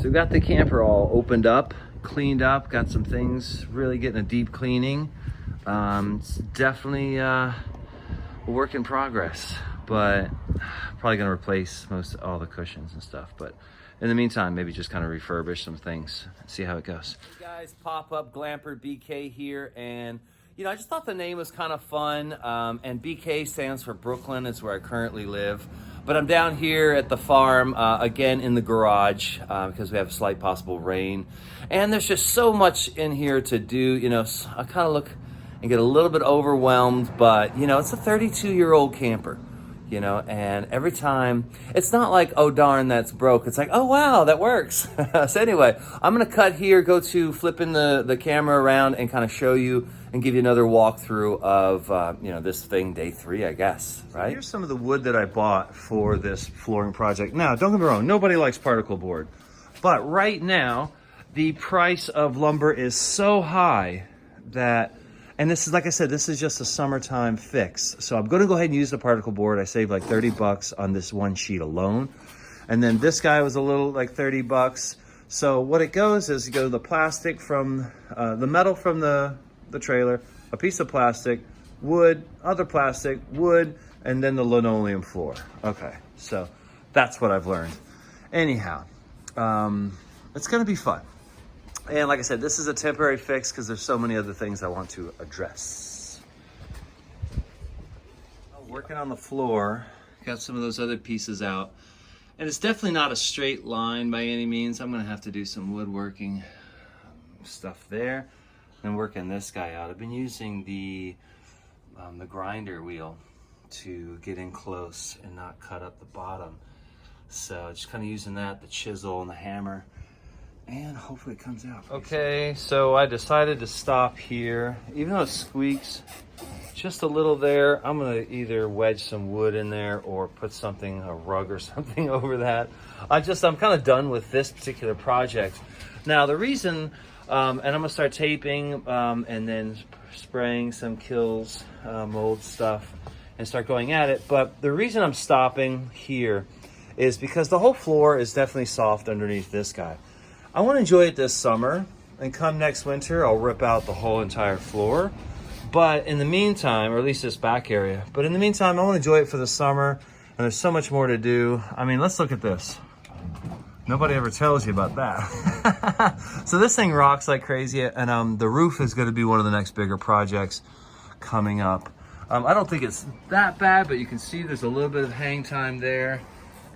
So we got the camper all opened up, cleaned up, got some things really getting a deep cleaning. It's definitely a work in progress, but probably gonna replace all the cushions and stuff. But in the meantime, maybe just kind of refurbish some things, see how it goes. Hey guys, Pop-Up Glamper BK here, and I just thought the name was kind of fun, and BK stands for Brooklyn. It's where I currently live. But I'm down here at the farm, again in the garage, because we have a slight possible rain. And there's just so much in here to do, I kind of look and get a little bit overwhelmed, but, it's a 32-year-old camper, and every time, it's not like, oh darn, that's broke. It's like, oh wow, that works. So anyway, I'm gonna cut here, go to flipping the camera around and kind of show you and give you another walkthrough of, this thing, day 3, I guess, right? So here's some of the wood that I bought for this flooring project. Now, don't get me wrong, nobody likes particle board, but right now, the price of lumber is so high that, and this is, like I said, this is just a summertime fix. So I'm gonna go ahead and use the particle board. I saved like 30 bucks on this one sheet alone. And then this guy was a little like 30 bucks. So what it goes is you go the plastic from, the metal from the trailer, a piece of plastic, wood, other plastic, wood, and then the linoleum floor. Okay, so that's what I've learned. Anyhow, it's gonna be fun. And like I said, this is a temporary fix because there's so many other things I want to address. Working on the floor, got some of those other pieces out. And it's definitely not a straight line by any means. I'm gonna have to do some woodworking stuff there. And working this guy out. I've been using the grinder wheel to get in close and not cut up the bottom. So just kind of using that, the chisel and the hammer, and hopefully it comes out. Okay, so I decided to stop here. Even though it squeaks just a little there, I'm gonna either wedge some wood in there or put something, a rug or something over that. I'm kind of done with this particular project. Now the reason, and I'm gonna start taping and then spraying some Kilz mold stuff and start going at it. But the reason I'm stopping here is because the whole floor is definitely soft underneath this guy. I want to enjoy it this summer, and come next winter, I'll rip out the whole entire floor. But in the meantime, or at least this back area, but in the meantime, I want to enjoy it for the summer, and there's so much more to do. I mean, let's look at this. Nobody ever tells you about that. So this thing rocks like crazy, and the roof is going to be one of the next bigger projects coming up. I don't think it's that bad, but you can see there's a little bit of hang time there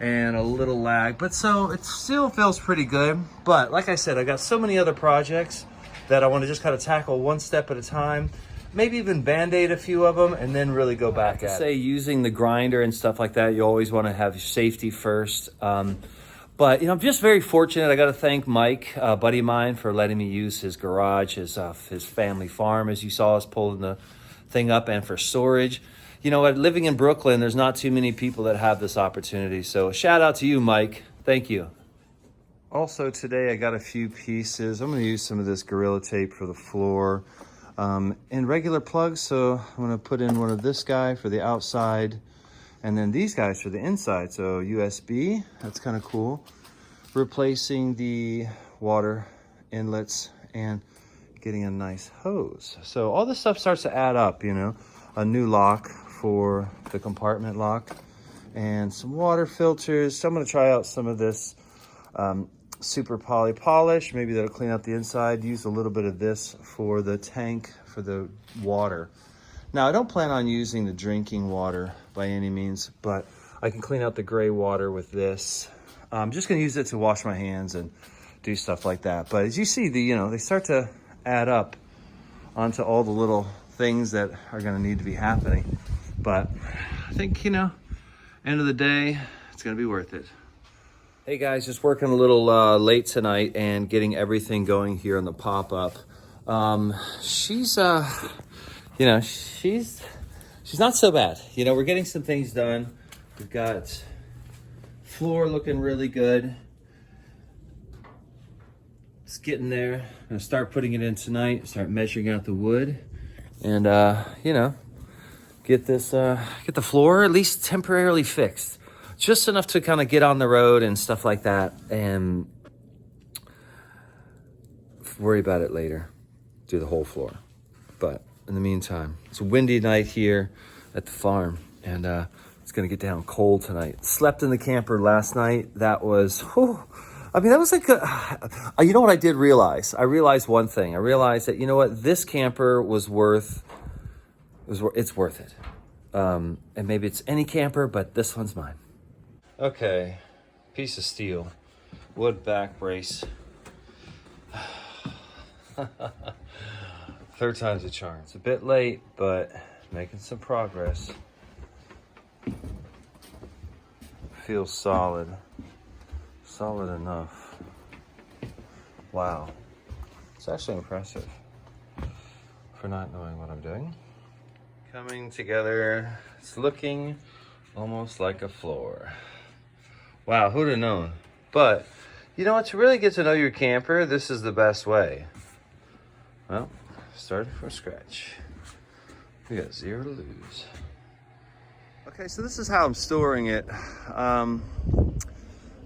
and a little lag, but so it still feels pretty good. But like I said, I got so many other projects that I want to just kind of tackle one step at a time, maybe even band-aid a few of them, and then really go back at it. Using the grinder and stuff like that, you always want to have safety first. But I'm just very fortunate. I got to thank Mike, a buddy of mine, for letting me use his garage, his family farm, as you saw us pulling the thing up, and for storage. Living in Brooklyn, there's not too many people that have this opportunity. So shout out to you, Mike. Thank you. Also today, I got a few pieces. I'm going to use some of this Gorilla Tape for the floor and regular plugs. So I'm going to put in one of this guy for the outside, and then these guys for the inside. So USB, that's kind of cool. Replacing the water inlets and getting a nice hose. So all this stuff starts to add up, a new lock for the compartment lock and some water filters. So I'm gonna try out some of this super poly polish. Maybe that'll clean out the inside. Use a little bit of this for the tank for the water. Now I don't plan on using the drinking water by any means, but I can clean out the gray water with this. I'm just gonna use it to wash my hands and do stuff like that. But as you see, they start to add up onto all the little things that are gonna need to be happening. But I think, end of the day, it's gonna be worth it. Hey guys, just working a little late tonight and getting everything going here on the Pop-Up. She's not so bad. We're getting some things done. We've got floor looking really good. It's getting there. I'm gonna start putting it in tonight, start measuring out the wood, and get the floor at least temporarily fixed. Just enough to kind of get on the road and stuff like that. And worry about it later. Do the whole floor. But in the meantime, it's a windy night here at the farm, and it's gonna get down cold tonight. Slept in the camper last night. That was, I mean, that was like, you know what I did realize? I realized one thing. I realized that, you know what, this camper was it's worth it. And maybe it's any camper, but this one's mine. Okay, piece of steel, wood back brace. Third time's a charm. It's a bit late, but making some progress. Feels solid. Solid enough. Wow. It's actually impressive for not knowing what I'm doing. Coming together. It's looking almost like a floor. Wow, who'd have known? But, you know what? To really get to know your camper, this is the best way. Well, started from scratch. We got 0 to lose. Okay, so this is how I'm storing it.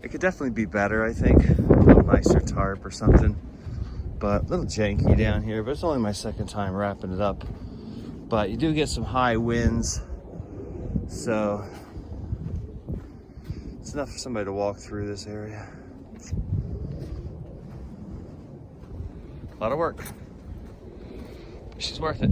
It could definitely be better, I think. A little nicer tarp or something. But a little janky down here, but it's only my second time wrapping it up. But you do get some high winds, so it's enough for somebody to walk through this area. A lot of work. She's worth it.